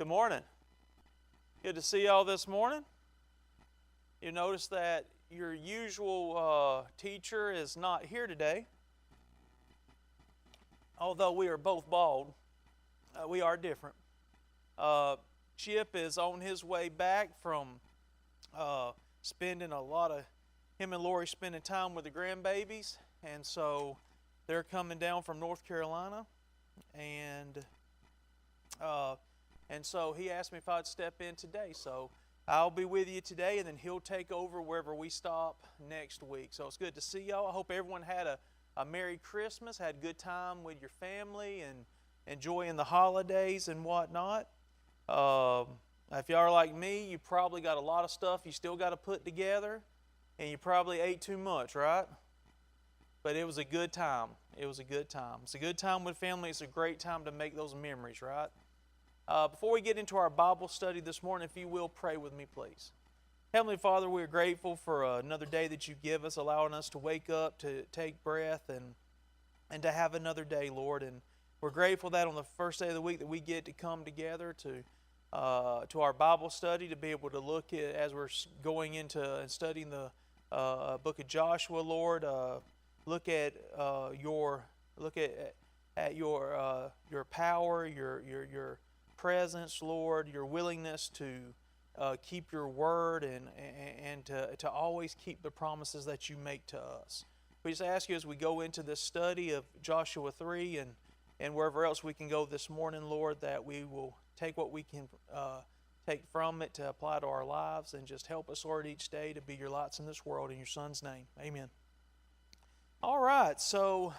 Good morning. Good to see y'all this morning. You notice that your usual teacher is not here today. Although we are both bald, we are different. Chip is on his way back from spending him and Lori spending time with the grandbabies, and so they're coming down from North Carolina, and so he asked me if I'd step in today. So I'll be with you today, and then he'll take over wherever we stop next week. So it's good to see y'all. I hope everyone had a Merry Christmas, had a good time with your family, and enjoying the holidays and whatnot. If y'all are like me, you probably got a lot of stuff you still got to put together, and you probably ate too much, right? But it was a good time. It was a good time. It's a good time with family. It's a great time to make those memories, right? Before we get into our Bible study this morning, if you will, pray with me, please. Heavenly Father, we are grateful for another day that you give us, allowing us to wake up, to take breath, and to have another day, Lord. And we're grateful that on the first day of the week that we get to come together to our Bible study, to be able to look at, as we're going into and studying the book of Joshua, Lord, look at your power, your presence, Lord, your willingness to keep your word and to always keep the promises that you make to us. We just ask you as we go into this study of Joshua 3 and wherever else we can go this morning, Lord, that we will take what we can take from it to apply to our lives, and just help us, Lord, each day to be your lights in this world. In your Son's name, amen. All right, so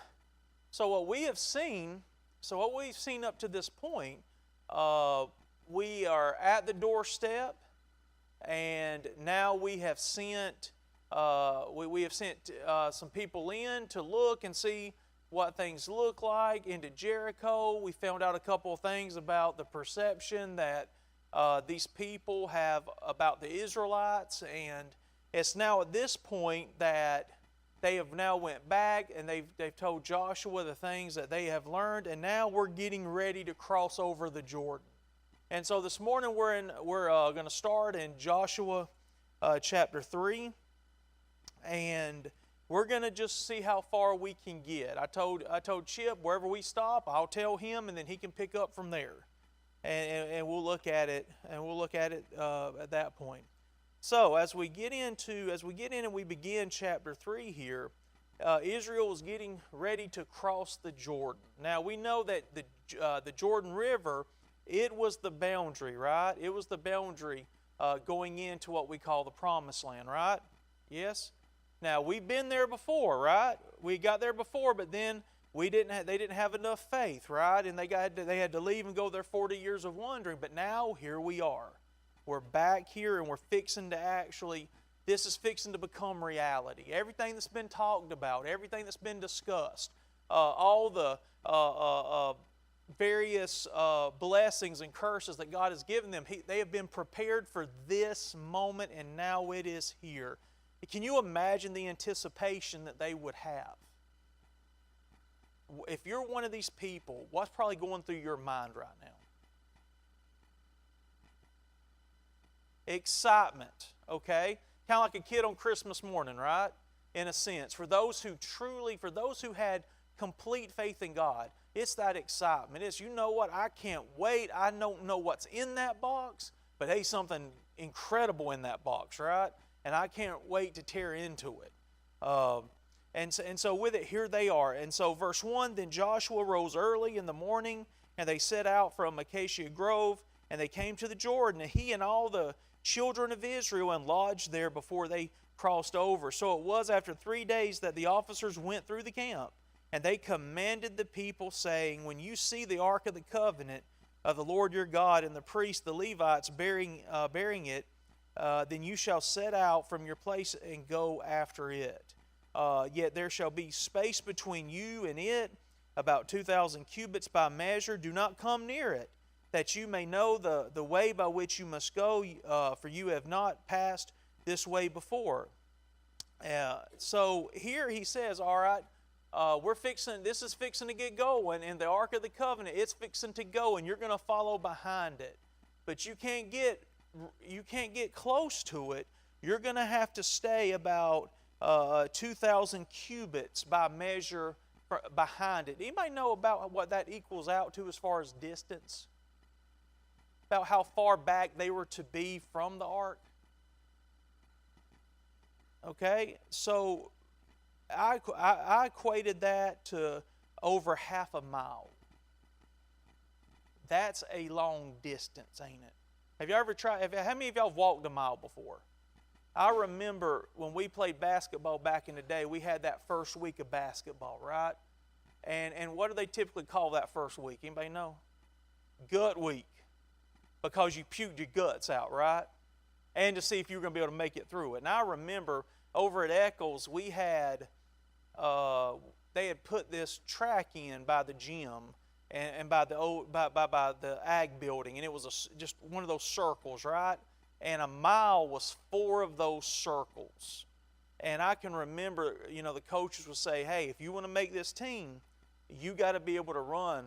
what we've seen up to this point, we are at the doorstep, and now we have sent some people in to look and see what things look like into Jericho. We found out a couple of things about the perception that these people have about the Israelites, and it's now at this point that they have now went back and they've told Joshua the things that they have learned, and now we're getting ready to cross over the Jordan. And so this morning we're going to start in Joshua chapter 3, and we're going to just see how far we can get. I told Chip wherever we stop, I'll tell him, and then he can pick up from there, and we'll look at it at that point. So as we get in and we begin chapter 3 here, Israel is getting ready to cross the Jordan. Now we know that the Jordan River, it was the boundary, right? It was the boundary going into what we call the Promised Land, right? Yes. Now we've been there before, right? We got there before, but then they didn't have enough faith, right? And they had to leave and go their 40 years of wandering. But now here we are. We're back here, and this is fixing to become reality. Everything that's been talked about, everything that's been discussed, all the various blessings and curses that God has given them, they have been prepared for this moment, and now it is here. Can you imagine the anticipation that they would have? If you're one of these people, what's probably going through your mind right now? Excitement, okay? Kind of like a kid on Christmas morning, right? In a sense. For those who had complete faith in God, it's that excitement. It's, you know what, I can't wait. I don't know what's in that box, but hey, something incredible in that box, right? And I can't wait to tear into it. And so with it, here they are. And so verse 1, then Joshua rose early in the morning, and they set out from Acacia Grove, and they came to the Jordan, and he and all the children of Israel, and lodged there before they crossed over. So it was after 3 days that the officers went through the camp, and they commanded the people, saying, when you see the ark of the covenant of the Lord your God, and the priests, the Levites, bearing it, then you shall set out from your place and go after it. Yet there shall be space between you and it, about 2,000 cubits by measure. Do not come near it, that you may know the way by which you must go, for you have not passed this way before. So here he says, all right, this is fixing to get going, and the Ark of the Covenant, it's fixing to go, and you're going to follow behind it. but you can't get close to it. You're going to have to stay about 2,000 cubits by measure behind it. Anybody know about what that equals out to as far as distance? About how far back they were to be from the ark? Okay, so I equated that to over half a mile. That's a long distance, ain't it? Have you ever tried? How many of y'all have walked a mile before? I remember when we played basketball back in the day, we had that first week of basketball, right? And what do they typically call that first week? Anybody know? Gut week. Because you puked your guts out, right? And to see if you were going to be able to make it through it. And I remember over at Eccles, we had, they had put this track in by the gym and by the ag building. And it was just one of those circles, right? And a mile was 4 of those circles. And I can remember, the coaches would say, hey, if you want to make this team, you got to be able to run.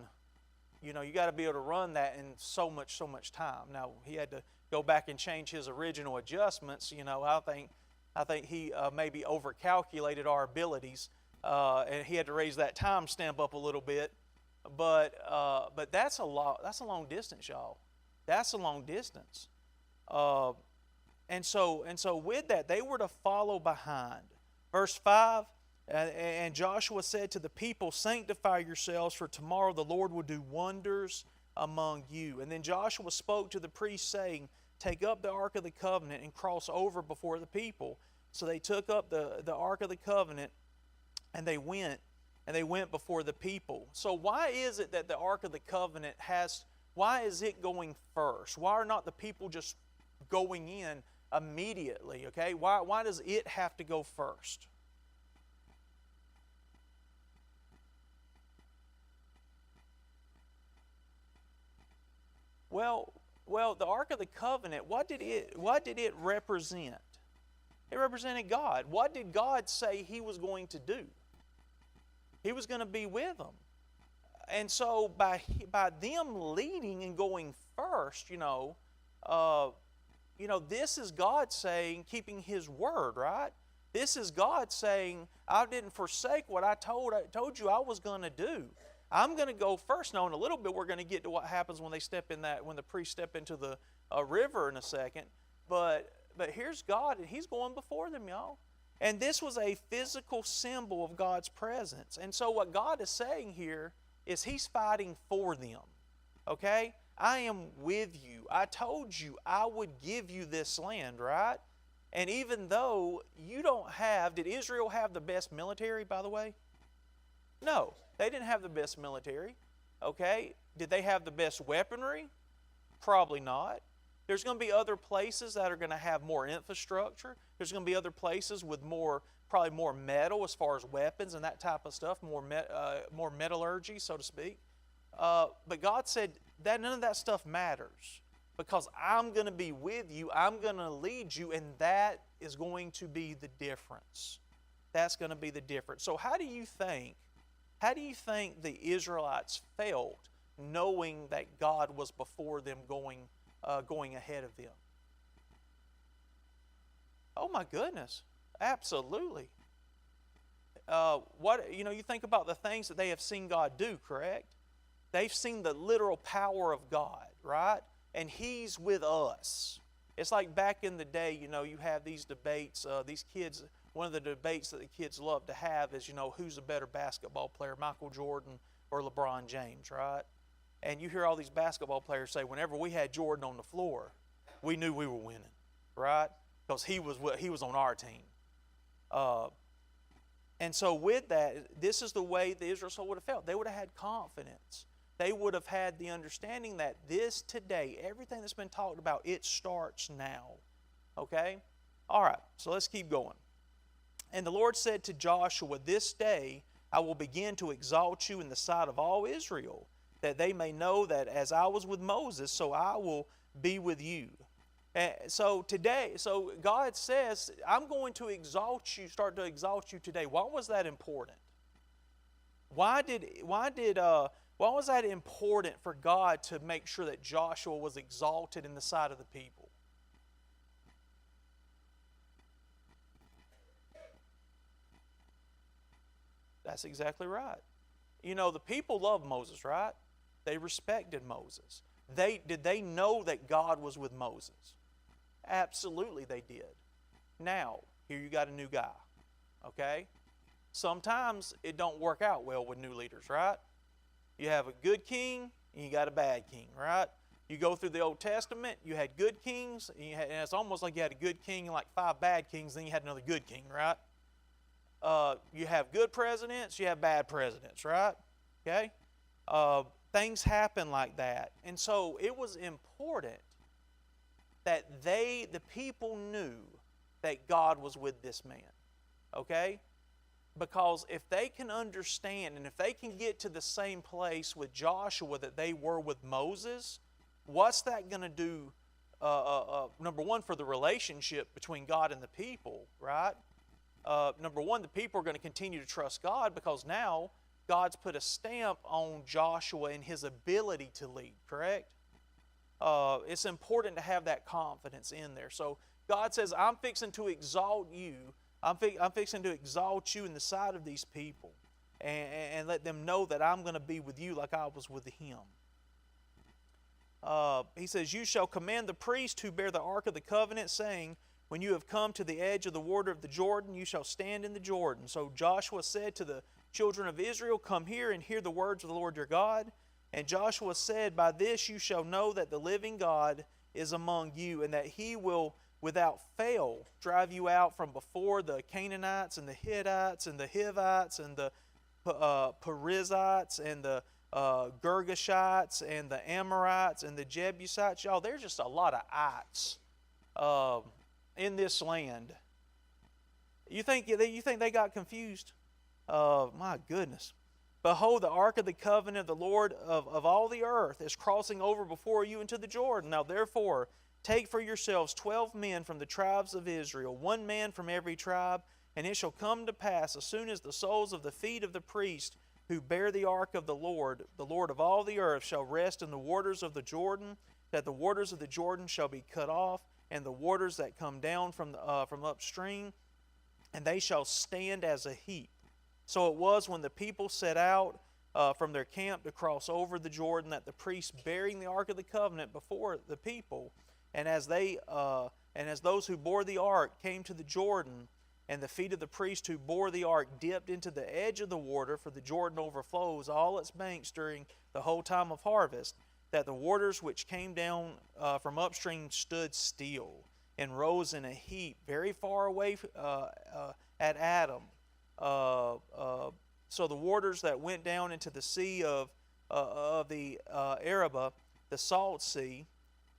You got to be able to run that in so much time. Now, he had to go back and change his original adjustments. I think he maybe overcalculated our abilities, and he had to raise that time stamp up a little bit. But that's a long distance, y'all. That's a long distance. And so with that, they were to follow behind. Verse 5, and Joshua said to the people, sanctify yourselves, for tomorrow the Lord will do wonders among you. And then Joshua spoke to the priests, saying, take up the Ark of the Covenant and cross over before the people. So they took up the Ark of the Covenant, and they went before the people. So why is it that the Ark of the Covenant why is it going first? Why are not the people just going in immediately, okay? Why does it have to go first? Well, the Ark of the Covenant, what did it represent? It represented God. What did God say He was going to do? He was going to be with them. And so by them leading and going first, this is God saying, keeping His word, right? This is God saying, I didn't forsake what I told you I was going to do. I'm going to go first. Now, in a little bit, we're going to get to what happens when when the priests step into the river in a second. But here's God, and He's going before them, y'all. And this was a physical symbol of God's presence. And so what God is saying here is He's fighting for them. Okay? I am with you. I told you I would give you this land, right? And even though you don't did Israel have the best military, by the way? No, they didn't have the best military. Okay? Did they have the best weaponry? Probably not. There's going to be other places that are going to have more infrastructure. There's going to be other places with probably more metal as far as weapons and that type of stuff, more metallurgy, so to speak. But God said that none of that stuff matters because I'm going to be with you. I'm going to lead you, and that is going to be the difference. That's going to be the difference. So how do you think the Israelites felt knowing that God was before them going ahead of them? Oh my goodness, absolutely. You think about the things that they have seen God do, correct? They've seen the literal power of God, right? And He's with us. It's like back in the day, you have these debates, these kids, one of the debates that the kids love to have is, who's a better basketball player, Michael Jordan or LeBron James, right? And you hear all these basketball players say, whenever we had Jordan on the floor, we knew we were winning, right? Because he was on our team. And so with that, this is the way the Israelites would have felt. They would have had confidence. They would have had the understanding that this today, everything that's been talked about, it starts now. Okay? All right, so let's keep going. And the Lord said to Joshua, this day I will begin to exalt you in the sight of all Israel, that they may know that as I was with Moses, so I will be with you. So God says, I'm going to start to exalt you today. Why was that important? Why did Why was that important for God to make sure that Joshua was exalted in the sight of the people? That's exactly right. You know, the people loved Moses, right? They respected Moses. Did they know that God was with Moses? Absolutely they did. Now, here you got a new guy, okay? Sometimes it don't work out well with new leaders, right? You have a good king and you got a bad king, right? You go through the Old Testament, you had good kings, and it's almost like you had a good king and like 5 bad kings, then you had another good king, right? You have good presidents, you have bad presidents, right? Okay? Things happen like that. And so it was important that the people knew that God was with this man. Okay? Because if they can understand and if they can get to the same place with Joshua that they were with Moses, what's that going to do, number one, for the relationship between God and the people, right? Number one, the people are going to continue to trust God because now God's put a stamp on Joshua and his ability to lead, correct? It's important to have that confidence in there. So God says, I'm fixing to exalt you. I'm fixing to exalt you in the sight of these people and let them know that I'm going to be with you like I was with him. He says, you shall command the priest who bear the ark of the covenant, saying, when you have come to the edge of the water of the Jordan, you shall stand in the Jordan. So Joshua said to the children of Israel, come here and hear the words of the Lord your God. And Joshua said, by this you shall know that the living God is among you, and that he will without fail drive you out from before the Canaanites and the Hittites and the Hivites and the Perizzites and the Girgashites and the Amorites and the Jebusites. Y'all, there's just a lot of ites in this land. You think they got confused? My goodness. Behold, the ark of the covenant of the Lord of all the earth is crossing over before you into the Jordan. Now therefore, take for yourselves 12 men from the tribes of Israel, 1 man from every tribe, and it shall come to pass, as soon as the soles of the feet of the priest who bear the ark of the Lord of all the earth, shall rest in the waters of the Jordan, that the waters of the Jordan shall be cut off, and the waters that come down from upstream, and they shall stand as a heap. So it was when the people set out from their camp to cross over the Jordan, that the priests bearing the ark of the covenant before the people, and as those who bore the ark came to the Jordan, and the feet of the priest who bore the ark dipped into the edge of the water, for the Jordan overflows all its banks during the whole time of harvest, that the waters which came down from upstream stood still and rose in a heap very far away at Adam. So the waters that went down into the sea of the Arabah, the salt sea,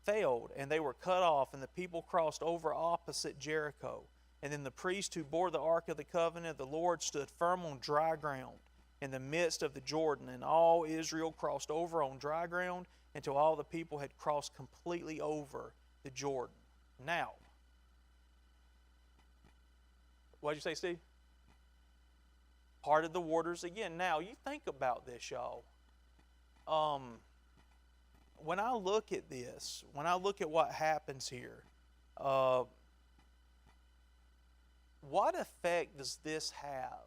failed, and they were cut off, and the people crossed over opposite Jericho. And then the priest who bore the ark of the covenant of the Lord stood firm on dry ground in the midst of the Jordan, and all Israel crossed over on dry ground until all the people had crossed completely over the Jordan. Now, what did you say, Steve? Parted the waters again. Now, you think about this, y'all. When I look at this, when I look at what happens here, what effect does this have?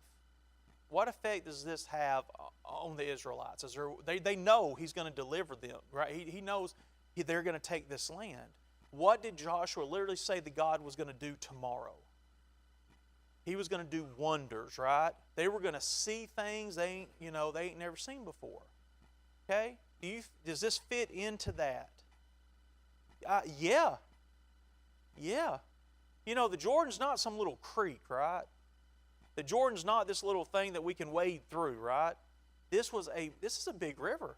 What effect does this have on the Israelites? They know he's going to deliver them, right? He knows they're going to take this land. What did Joshua literally say that God was going to do tomorrow? He was going to do wonders, right? They were going to see things they ain't never seen before. Okay? Does this fit into that? Yeah. Yeah. You know, the Jordan's not some little creek, right? The Jordan's not this little thing that we can wade through, right? This is a big river.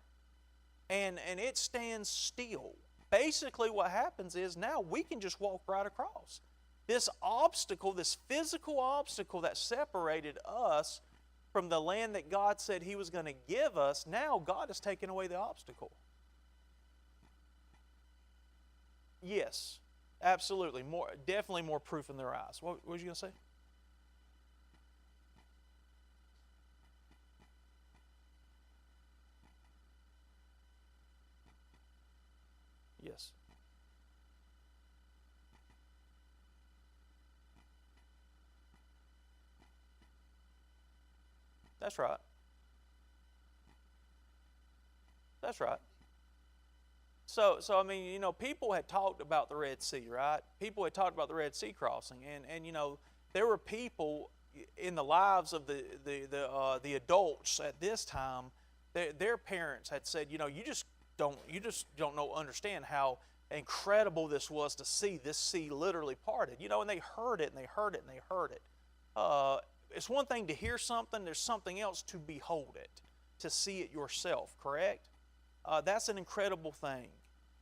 And it stands still. Basically what happens is now we can just walk right across. This obstacle, this physical obstacle that separated us from the land that God said He was going to give us, now God has taken away the obstacle. Yes, absolutely. Definitely more proof in their eyes. What was you going to say? That's right. That's right. So I mean, people had talked about the Red Sea, right? People had talked about the Red Sea crossing, and there were people in the lives of the adults at this time. Their parents had said, you just don't understand how incredible this was to see this sea literally parted. And they heard it, and they heard it, and they heard it. It's one thing to hear something. There's something else to behold it, to see it yourself. Correct? That's an incredible thing.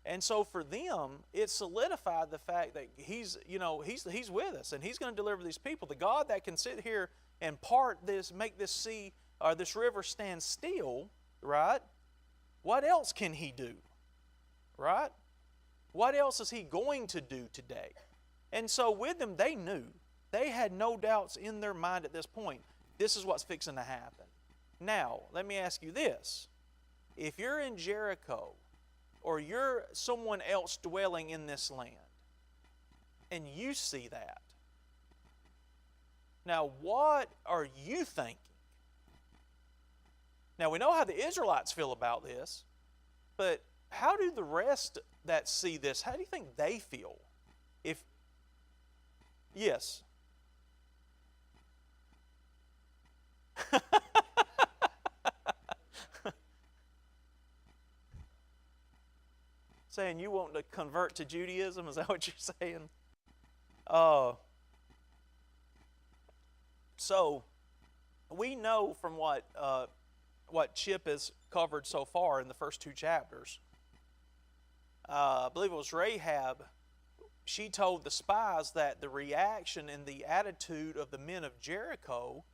And so for them, it solidified the fact that he's with us, and he's going to deliver these people. The God that can sit here and make this sea or this river stand still, right? What else can he do? Right? What else is he going to do today? And so with them, they knew. They had no doubts in their mind at this point. This is what's fixing to happen. Now, let me ask you this. If you're in Jericho, or you're someone else dwelling in this land, and you see that, now what are you thinking? Now we know how the Israelites feel about this, but how do the rest that see this, how do you think they feel? Yes. Saying you want to convert to Judaism? Is that what you're saying? So we know from what Chip has covered so far in the first 2 chapters. I believe it was Rahab. She told the spies that the reaction and the attitude of the men of Jericho,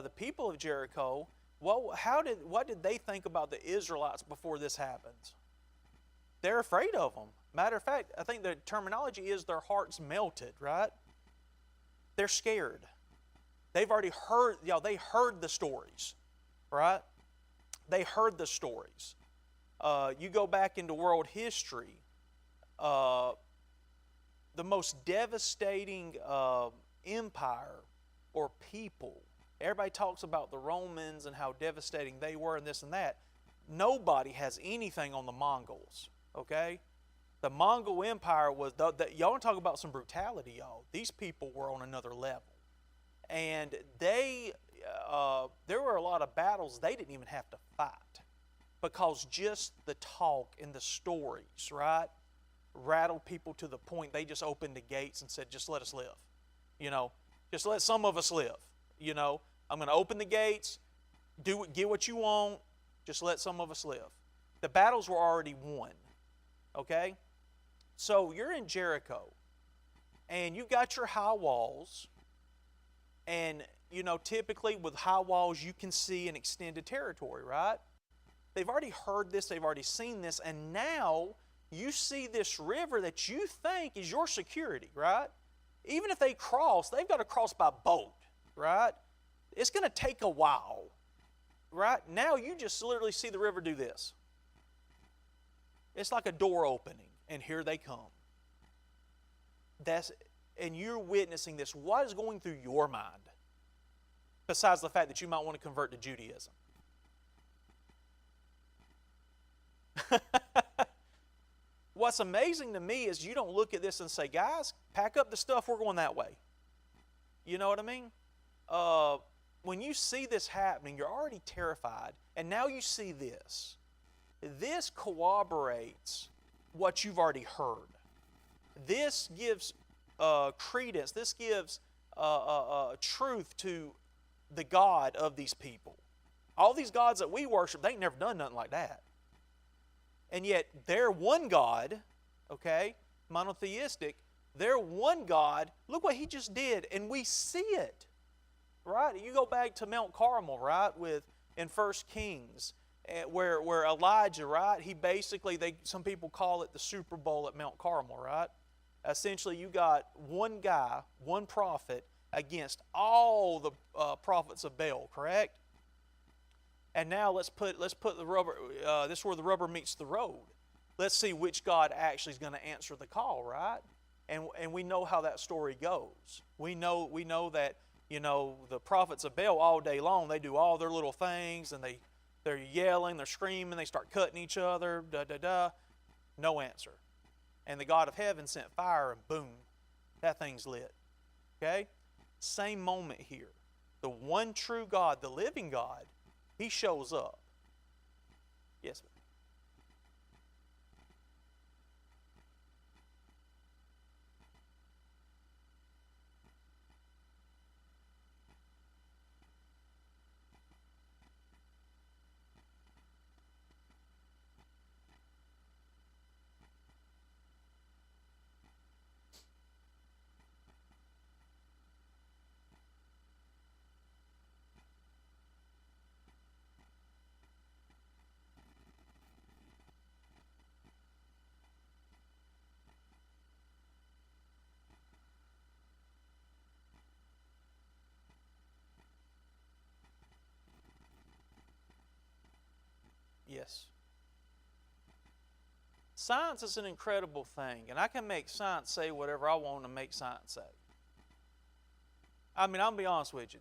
the people of Jericho, what did they think about the Israelites before this happens? They're afraid of them. Matter of fact, I think the terminology is their hearts melted, right? They're scared. They've already heard, they heard the stories, right? They heard the stories. You go back into world history, the most devastating empire or people, everybody talks about the Romans and how devastating they were and this and that. Nobody has anything on the Mongols. Okay? The Mongol Empire was, y'all want to talk about some brutality, y'all. These people were on another level. And there were a lot of battles they didn't even have to fight, because just the talk and the stories, right, rattled people to the point they just opened the gates and said, just let us live. Just let some of us live. I'm going to open the gates, get what you want, just let some of us live. The battles were already won. Okay? So you're in Jericho, and you've got your high walls, and, typically with high walls you can see an extended territory, right? They've already heard this, they've already seen this, and now you see this river that you think is your security, right? Even if they cross, they've got to cross by boat, right? It's going to take a while, right? Now you just literally see the river do this. It's like a door opening, and here they come. And you're witnessing this. What is going through your mind, besides the fact that you might want to convert to Judaism? What's amazing to me is you don't look at this and say, guys, pack up the stuff, we're going that way. You know what I mean? When you see this happening, you're already terrified, and now you see this. This corroborates what you've already heard. This gives credence, this gives truth to the God of these people. All these gods that we worship, they ain't never done nothing like that. And yet, their one God, okay, monotheistic, their one God, look what he just did, and we see it, right? You go back to Mount Carmel, right, in 1 Kings, where Elijah, right, he basically, some people call it the Super Bowl at Mount Carmel, right? Essentially, you got one guy, one prophet, against all the prophets of Baal, correct? And now let's put the rubber, this is where the rubber meets the road. Let's see which God actually is going to answer the call, right? And we know how that story goes. We know that the prophets of Baal all day long. They do all their little things, and they're yelling, they're screaming, they start cutting each other, da-da-da. No answer. And the God of heaven sent fire, and boom, that thing's lit. Okay? Same moment here. The one true God, the living God, He shows up. Yes, ma'am. Yes. Science is an incredible thing, and I can make science say whatever I want to make science say. I mean, I'll be honest with you.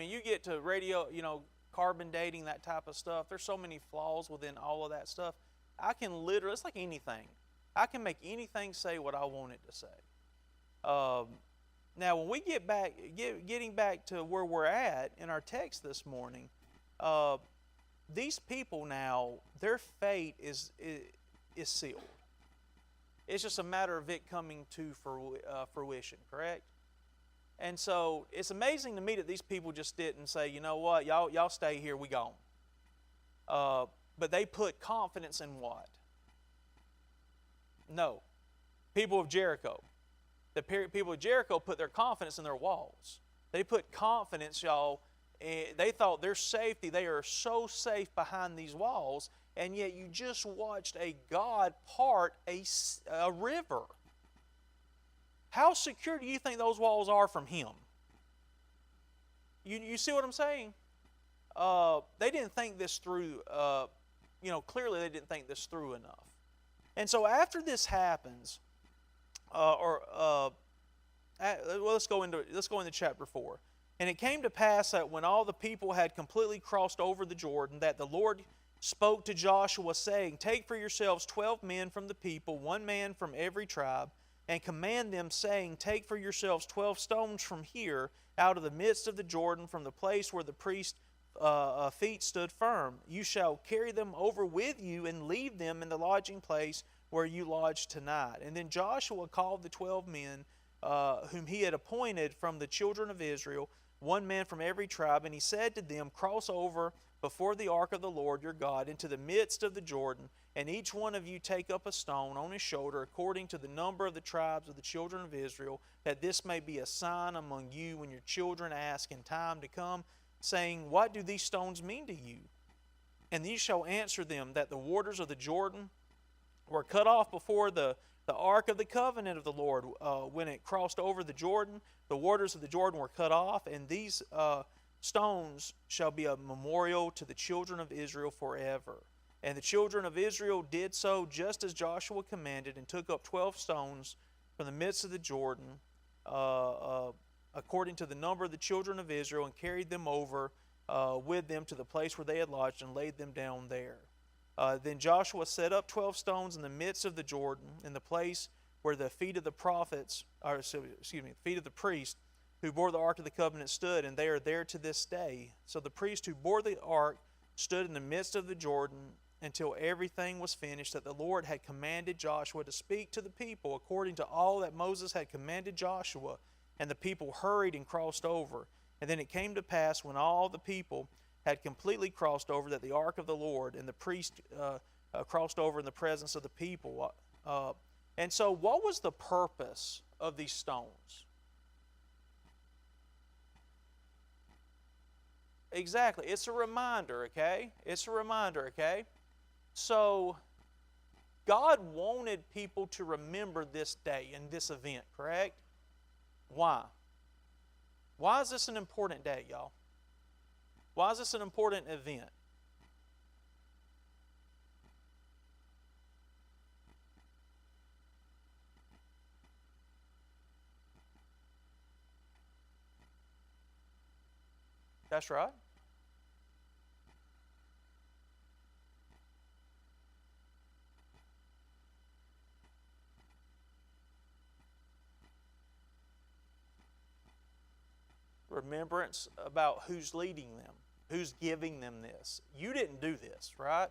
You get to radio, carbon dating, that type of stuff. There's so many flaws within all of that stuff. I can literally, it's like anything. I can make anything say what I want it to say. Now, when we getting back to where we're at in our text this morning, these people now, their fate is sealed. It's just a matter of it coming to fruition, correct? And so it's amazing to me that these people just didn't say, you know what, y'all stay here, we gone. But they put confidence in what? No. People of Jericho. The people of Jericho put their confidence in their walls. They put confidence, y'all. They thought their safety, they are so safe behind these walls, and yet you just watched a God part a river. How secure do you think those walls are from Him? You see what I'm saying? They didn't think this through. Clearly they didn't think this through enough. And so after this happens, let's go into chapter 4. And it came to pass that when all the people had completely crossed over the Jordan, that the Lord spoke to Joshua, saying, "Take for yourselves 12 men from the people, 1 man from every tribe, and command them, saying, Take for yourselves 12 stones from here, out of the midst of the Jordan, from the place where the priest's feet stood firm. You shall carry them over with you, and leave them in the lodging place where you lodge tonight." And then Joshua called the 12 men whom he had appointed from the children of Israel, 1 man from every tribe, and he said to them, "Cross over before the ark of the Lord your God into the midst of the Jordan, and each one of you take up a stone on his shoulder according to the number of the tribes of the children of Israel, that this may be a sign among you when your children ask in time to come, saying, What do these stones mean to you? And you shall answer them that the waters of the Jordan were cut off before the ark of the covenant of the Lord when it crossed over the Jordan. The waters of the Jordan were cut off, and these stones shall be a memorial to the children of Israel forever." And the children of Israel did so just as Joshua commanded, and took up 12 stones from the midst of the Jordan, according to the number of the children of Israel, and carried them over with them to the place where they had lodged, and laid them down there. Then Joshua set up 12 stones in the midst of the Jordan, in the place where the feet of the feet of the priest who bore the ark of the covenant stood, and they are there to this day. So the priest who bore the ark stood in the midst of the Jordan until everything was finished that the Lord had commanded Joshua to speak to the people, according to all that Moses had commanded Joshua. And the people hurried and crossed over. And then it came to pass, when all the people had completely crossed over, that the ark of the Lord and the priest crossed over in the presence of the people. And so what was the purpose of these stones? Exactly. It's a reminder, okay? It's a reminder, okay? So God wanted people to remember this day and this event, correct? Why? Why is this an important day, y'all? Why is this an important event? That's right. Remembrance about who's leading them, who's giving them this. You didn't do this, right?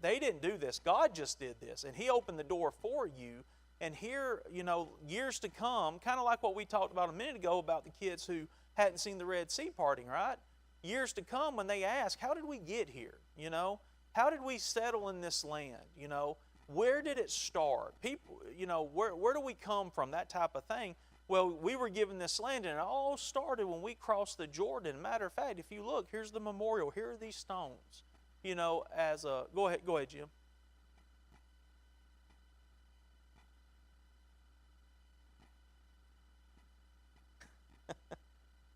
They didn't do this. God just did this, and He opened the door for you. And here, years to come, kind of like what we talked about a minute ago about the kids who hadn't seen the Red Sea parting, right? Years to come when they ask, how did we get here? How did we settle in this land? Where did it start? People, where do we come from? That type of thing. Well, we were given this land, and it all started when we crossed the Jordan. Matter of fact, if you look, here's the memorial. Here are these stones. Go ahead, Jim.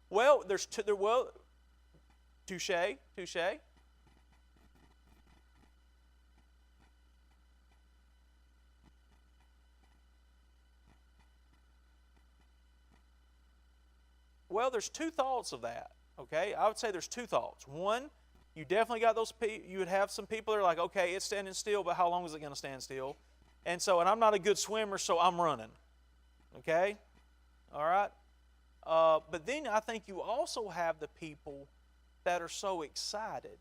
Well, touche. Well, there's two thoughts of that, okay? I would say there's two thoughts. One, you definitely got those people, you would have some people that are like, okay, it's standing still, but how long is it going to stand still? And I'm not a good swimmer, so I'm running, okay? All right? But then I think you also have the people that are so excited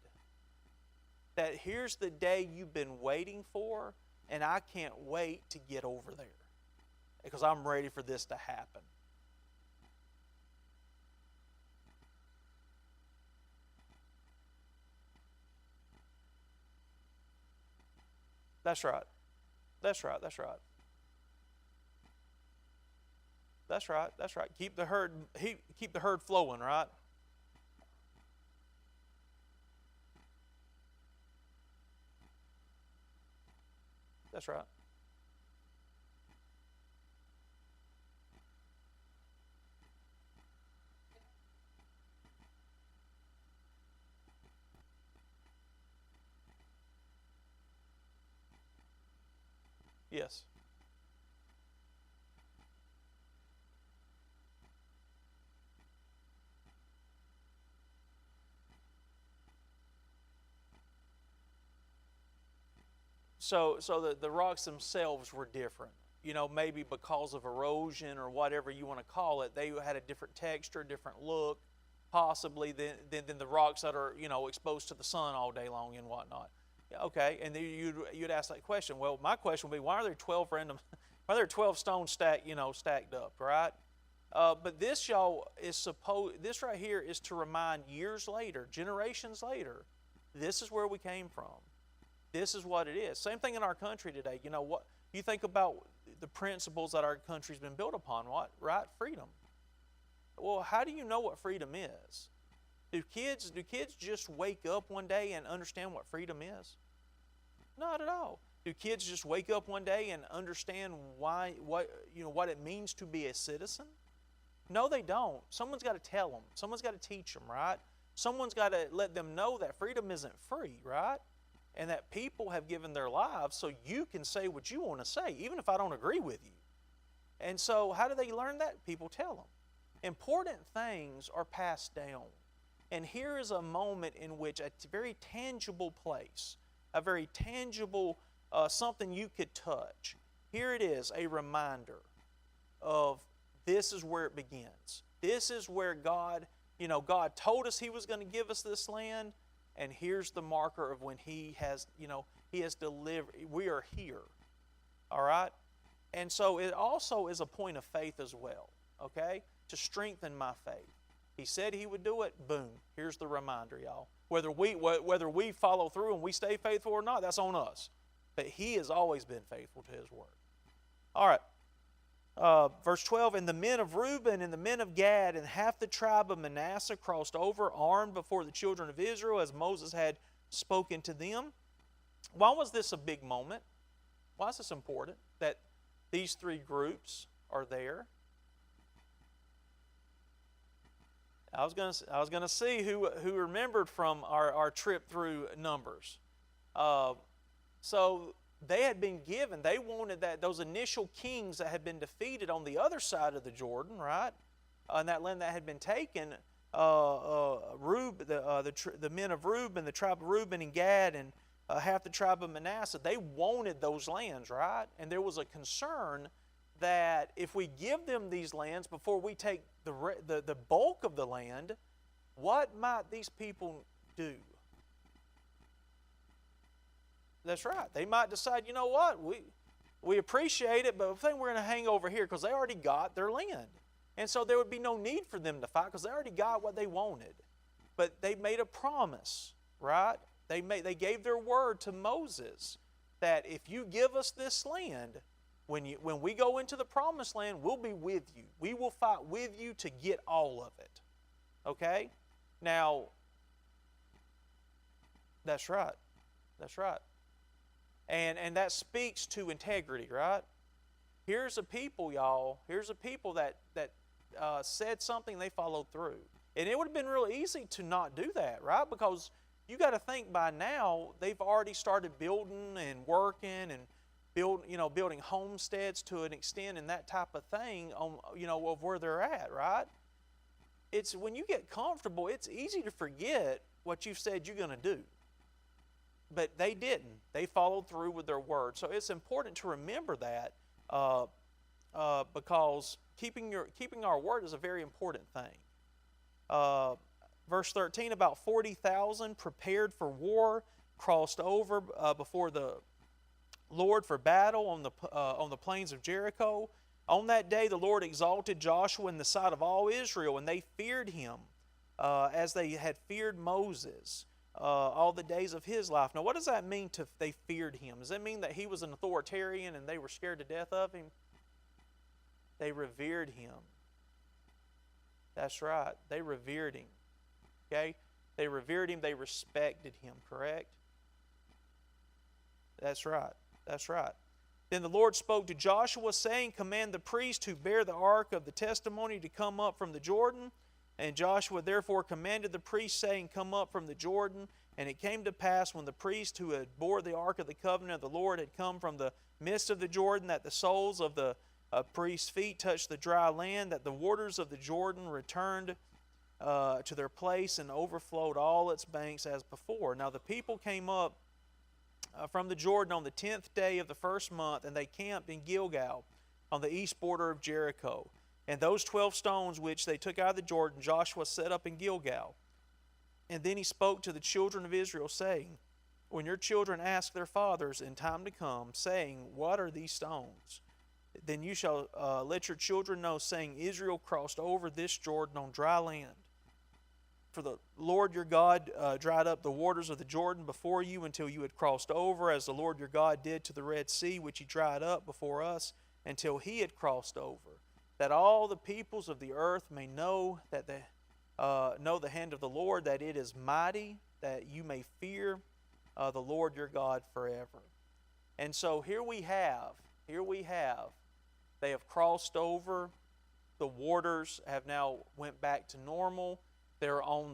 that here's the day you've been waiting for, and I can't wait to get over there because I'm ready for this to happen. That's right. That's right. That's right. That's right. That's right. Keep the herd flowing, right? That's right. Yes. So the rocks themselves were different. Maybe because of erosion or whatever you want to call it, they had a different texture, different look, possibly than the rocks that are exposed to the sun all day long and whatnot. Yeah, okay, and then you'd ask that question. Well, my question would be, why are there 12 random? Why are there 12 stones stacked up, right? But this, y'all, this right here is to remind years later, generations later, this is where we came from. This is what it is. Same thing in our country today. What you think about the principles that our country's been built upon? What, right? Freedom. Well, how do you know what freedom is? Do kids just wake up one day and understand what freedom is? Not at all. Do kids just wake up one day and understand what it means to be a citizen? No, they don't. Someone's got to tell them. Someone's got to teach them, right? Someone's got to let them know that freedom isn't free, right? And that people have given their lives so you can say what you want to say, even if I don't agree with you. And so how do they learn that? People tell them. Important things are passed down. And here is a moment in which a very tangible place, a very tangible something you could touch. Here it is, a reminder of this is where it begins. This is where God told us He was going to give us this land, and here's the marker of when He has delivered. We are here, all right? And so it also is a point of faith as well, okay? To strengthen my faith. He said He would do it, boom, here's the reminder, y'all. Whether we follow through and we stay faithful or not, that's on us. But He has always been faithful to His word. All right. Verse 12, and the men of Reuben and the men of Gad and half the tribe of Manasseh crossed over armed before the children of Israel as Moses had spoken to them. Why was this a big moment? Why is this important that these three groups are there? I was gonna see who remembered from our trip through Numbers. So they had been given. They wanted those initial kings that had been defeated on the other side of the Jordan, right, in that land that had been taken. the men of Reuben, the tribe of Reuben and Gad, and half the tribe of Manasseh, they wanted those lands, right? And there was a concern that if we give them these lands before we take the bulk of the land, what might these people do? That's right. They might decide, you know what, we appreciate it, but I think we're going to hang over here because they already got their land. And so there would be no need for them to fight because they already got what they wanted. But they made a promise, right? They gave their word to Moses that if you give us this land, when we go into the promised land, we'll be with you. We will fight with you to get all of it. Okay? Now, that's right. That's right. And that speaks to integrity, right? Here's a people, y'all. Here's a people that said something, they followed through. And it would have been real easy to not do that, right? Because you got to think by now they've already started building and working and building homesteads to an extent and that type of thing on of where they're at, right? It's when you get comfortable, it's easy to forget what you've said you're going to do. But they didn't. They followed through with their word. So it's important to remember that because keeping our word is a very important thing. Verse 13, about 40,000 prepared for war crossed over before the Lord for battle on the plains of Jericho. On that day the Lord exalted Joshua in the sight of all Israel, and they feared him as they had feared Moses all the days of his life. Now, what does that mean they feared him? Does that mean that he was an authoritarian and they were scared to death of him? They revered him. That's right. They revered him. Okay? They revered him. They respected him, correct? That's right. That's right. Then the Lord spoke to Joshua, saying, command the priest who bear the ark of the testimony to come up from the Jordan. And Joshua therefore commanded the priest, saying, come up from the Jordan. And it came to pass, when the priest who had bore the ark of the covenant of the Lord had come from the midst of the Jordan, that the soles of the priest's feet touched the dry land, that the waters of the Jordan returned to their place and overflowed all its banks as before. Now the people came up from the Jordan on the 10th day of the first month, and they camped in Gilgal on the east border of Jericho. And those 12 stones which they took out of the Jordan, Joshua set up in Gilgal. And then he spoke to the children of Israel, saying, when your children ask their fathers in time to come, saying, what are these stones? Then you shall let your children know, saying, Israel crossed over this Jordan on dry land. For the Lord your God dried up the waters of the Jordan before you until you had crossed over, as the Lord your God did to the Red Sea, which he dried up before us until he had crossed over, that all the peoples of the earth may know that know the hand of the Lord, that it is mighty, that you may fear the Lord your God forever. And so here we have, they have crossed over. The waters have now went back to normal. They're in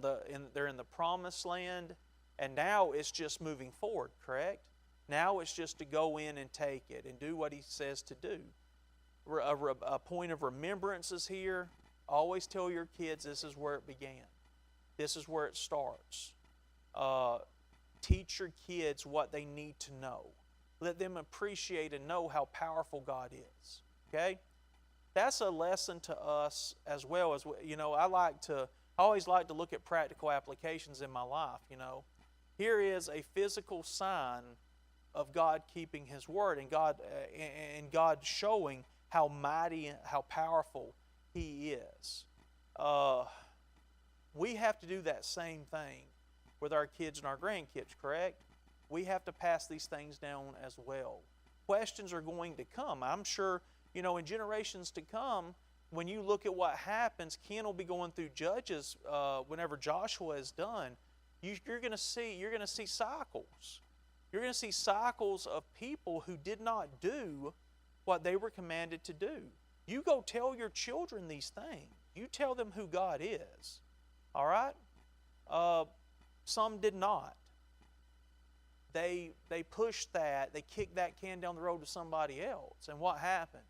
the promised land, and now it's just moving forward, correct? Now it's just to go in and take it and do what he says to do. A point of remembrance is here. Always tell your kids this is where it began. This is where it starts. Teach your kids what they need to know. Let them appreciate and know how powerful God is. Okay? That's a lesson to us as well. As I always like to look at practical applications in my life. Here is a physical sign of God keeping his word and God showing how mighty and how powerful he is. We have to do that same thing with our kids and our grandkids, correct? We have to pass these things down as well. Questions are going to come. I'm sure, in generations to come, when you look at what happens, Ken will be going through Judges whenever Joshua is done. You're going to see cycles. You're going to see cycles of people who did not do what they were commanded to do. You go tell your children these things. You tell them who God is. All right? Some did not. They pushed that. They kicked that can down the road to somebody else. And what happened?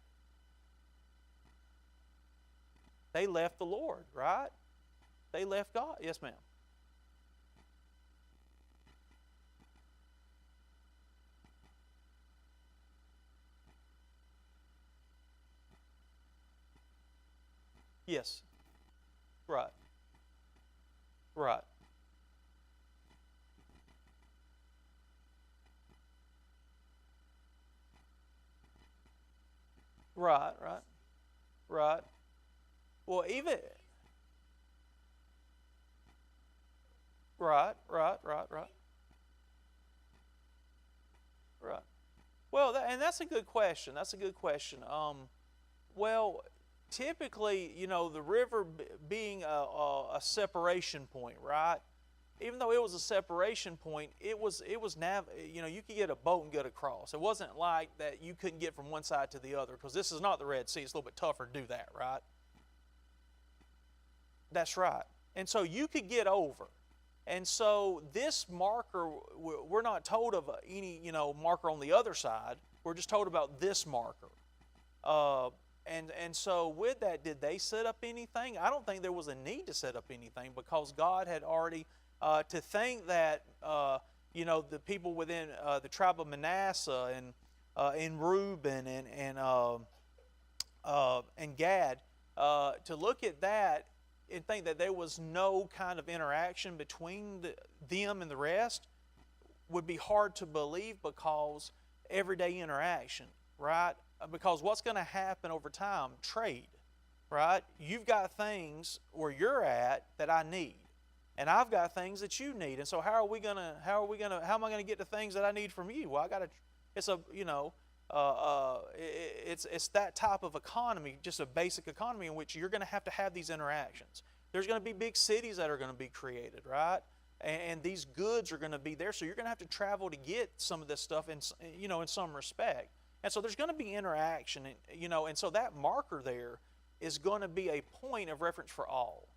They left the Lord, right? They left God. Yes, ma'am. Yes. Right. Right. Right. Right. Right. Well, even right. Right. Right. Right. Right. Well, and that's a good question. That's a good question. Well, typically, the river being a separation point, right? Even though it was a separation point, you could get a boat and get across. It wasn't like that you couldn't get from one side to the other, because this is not the Red Sea. It's a little bit tougher to do that, right? That's right. And so you could get over. And so this marker, we're not told of any, marker on the other side. We're just told about this marker. Uh, and so with that, did they set up anything? I don't think there was a need to set up anything, because God had already, to think that, the people within the tribe of Manasseh and Reuben and Gad, to look at that and think that there was no kind of interaction between them and the rest would be hard to believe, because everyday interaction, right? Because what's going to happen over time? Trade, right? You've got things where you're at that I need, and I've got things that you need. And so how am I going to get the things that I need from you? Well, it's that type of economy, just a basic economy, in which you're going to have these interactions. There's going to be big cities that are going to be created, right? And these goods are going to be there, so you're going to have to travel to get some of this stuff in some respect. And so there's going to be interaction, and so that marker there is going to be a point of reference for all.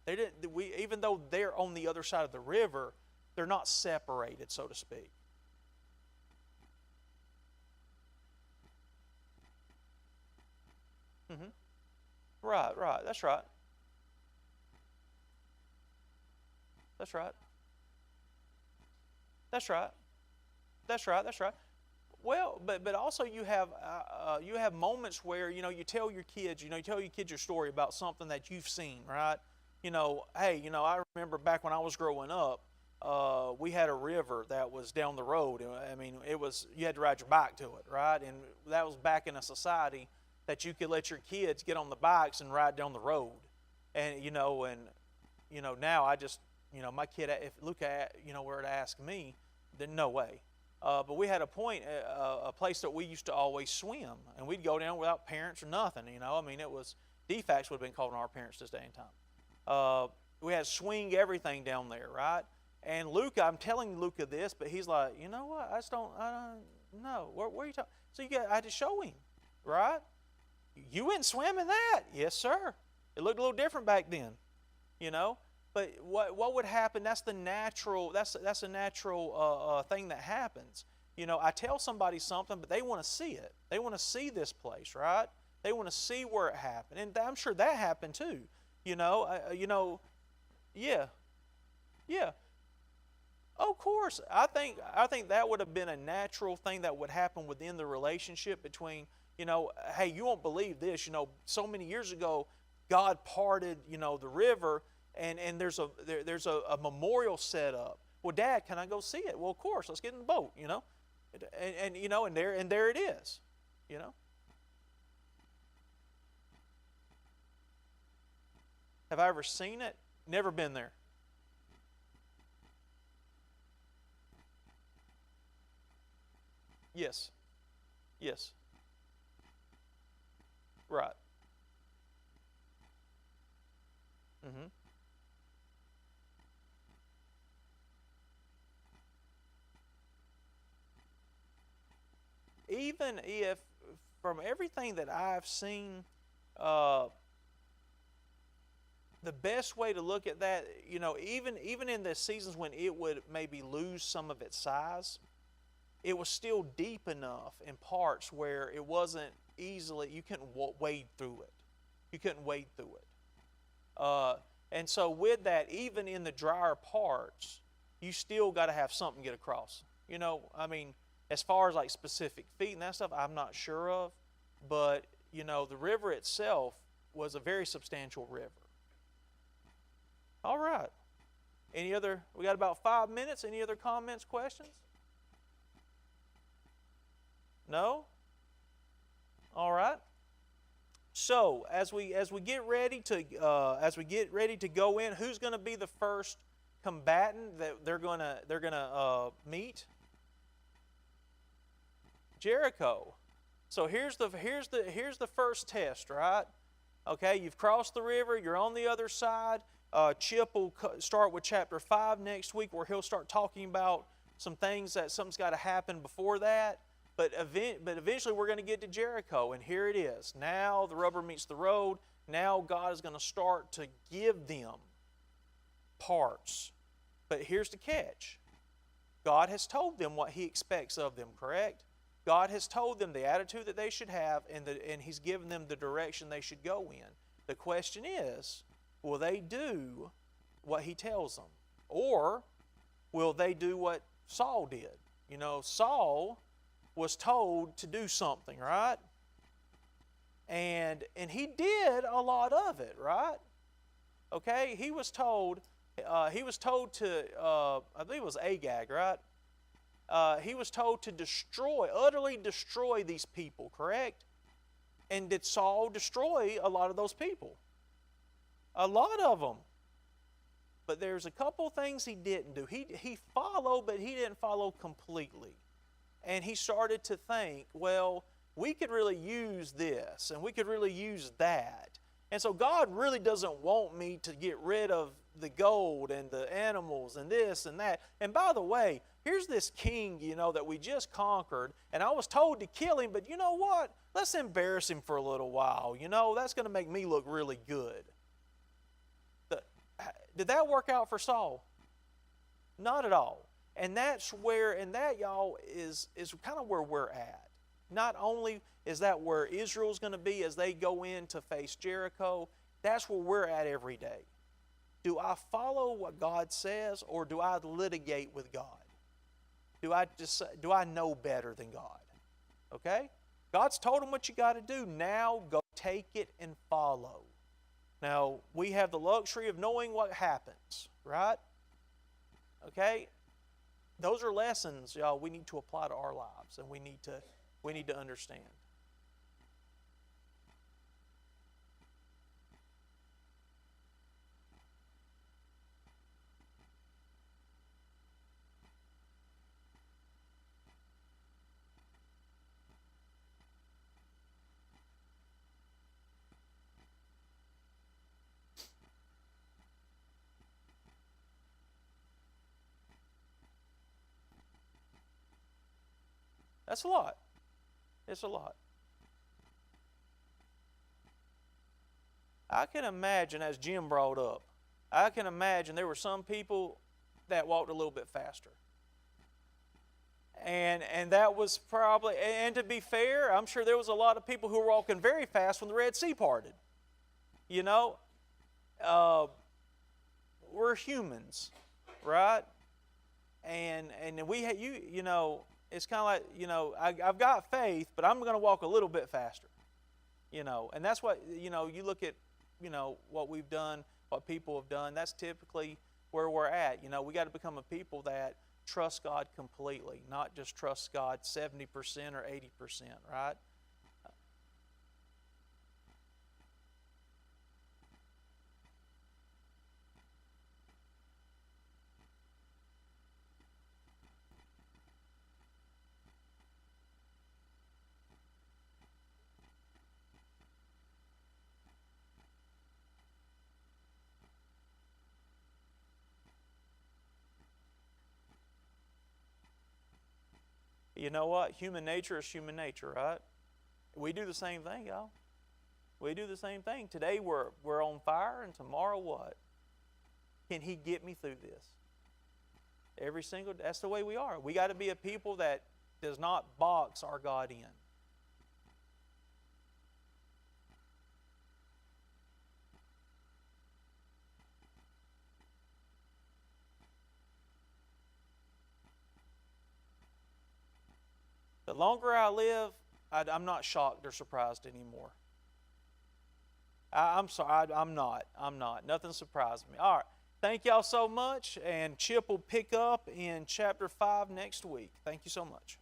Even though they're on the other side of the river, they're not separated, so to speak. Mm-hmm. Right, right. That's right. That's right. That's right. That's right. That's right. Well, but also you have moments where you tell your kids your story about something that you've seen, right? Hey, I remember back when I was growing up, we had a river that was down the road. I mean, you had to ride your bike to it, right? And that was back in a society that you could let your kids get on the bikes and ride down the road, and now I just my kid, if Luca were to ask me, then no way. But we had a place that we used to always swim, and we'd go down without parents or nothing. I mean, it was DFACS would have been calling our parents this day and time. We had swing everything down there, right? And Luca, I'm telling Luca this, but he's like, you know what? I don't know. Where are you talking? So I had to show him, right? You went swimming that? Yes, sir. It looked a little different back then, But what would happen? That's the natural. That's a natural thing that happens. I tell somebody something, but they want to see it. They want to see this place, right? They want to see where it happened, and I'm sure that happened too. Yeah, yeah. Of course, I think that would have been a natural thing that would happen within the relationship between. Hey, you won't believe this. So many years ago, God parted, the river. And there's a memorial set up. Well, Dad, can I go see it? Well, of course. Let's get in the boat. And there it is. Have I ever seen it? Never been there. Yes. Yes. Right. Mm-hmm. Even if, from everything that I've seen, uh, the best way to look at that, even in the seasons when it would maybe lose some of its size, it was still deep enough in parts where it wasn't easily, you couldn't wade through it. You couldn't wade through it. And so with that, even in the drier parts, you still got to have something to get across. You know, I mean, as far as like specific feet and that stuff, I'm not sure of. But, you know, the river itself was a very substantial river. All right. Any other, we got about 5 minutes. Any other comments, questions? No? All right. So as we get ready to go in, who's going to be the first combatant that they're gonna meet? Jericho. So here's the first test, right? Okay, you've crossed the river. You're on the other side. Chip will start with chapter 5 next week, where he'll start talking about some things that something's got to happen before that. But eventually we're going to get to Jericho, and here it is. Now the rubber meets the road. Now God is going to start to give them parts. But here's the catch. God has told them what He expects of them, correct? God has told them the attitude that they should have, and He's given them the direction they should go in. The question is, will they do what He tells them? Or will they do what Saul did? You know, Saul was told to do something, right? And he did a lot of it, right? Okay, he was told to, I believe it was Agag, right? He was told to utterly destroy these people, correct? And did Saul destroy a lot of those people? A lot of them. But there's a couple things he didn't do. He followed, but he didn't follow completely. And he started to think, well, we could really use this, and we could really use that. And so God really doesn't want me to get rid of the gold and the animals and this and that. And by the way, here's this king, you know, that we just conquered, and I was told to kill him, but you know what? Let's embarrass him for a little while. You know, that's going to make me look really good. Did that work out for Saul? Not at all. And that's where, and that, y'all, is kind of where we're at. Not only is that where Israel's going to be as they go in to face Jericho, that's where we're at every day. Do I follow what God says, or do I litigate with God? Do I know better than God? Okay? God's told them what you got to do. Now go take it and follow. Now, we have the luxury of knowing what happens, right? Okay? Those are lessons, y'all, we need to apply to our lives, and we need to understand. That's a lot. It's a lot. I can imagine, as Jim brought up, I can imagine there were some people that walked a little bit faster. And that was probably, and to be fair, I'm sure there was a lot of people who were walking very fast when the Red Sea parted. You know, we're humans, right? And we had, you know, it's kind of like, you know, I've got faith, but I'm going to walk a little bit faster. You know, and that's what, you know, you look at, you know, what we've done, what people have done, that's typically where we're at. You know, we got to become a people that trust God completely, not just trust God 70% or 80%, right? You know what? Human nature is human nature, right? We do the same thing, y'all. We do the same thing. Today we're on fire, and tomorrow what? Can He get me through this? Every single day. That's the way we are. We got to be a people that does not box our God in. The longer I live, I'm not shocked or surprised anymore. I'm sorry, I'm not. Nothing surprised me. All right. Thank y'all so much, and Chip will pick up in chapter 5 next week. Thank you so much.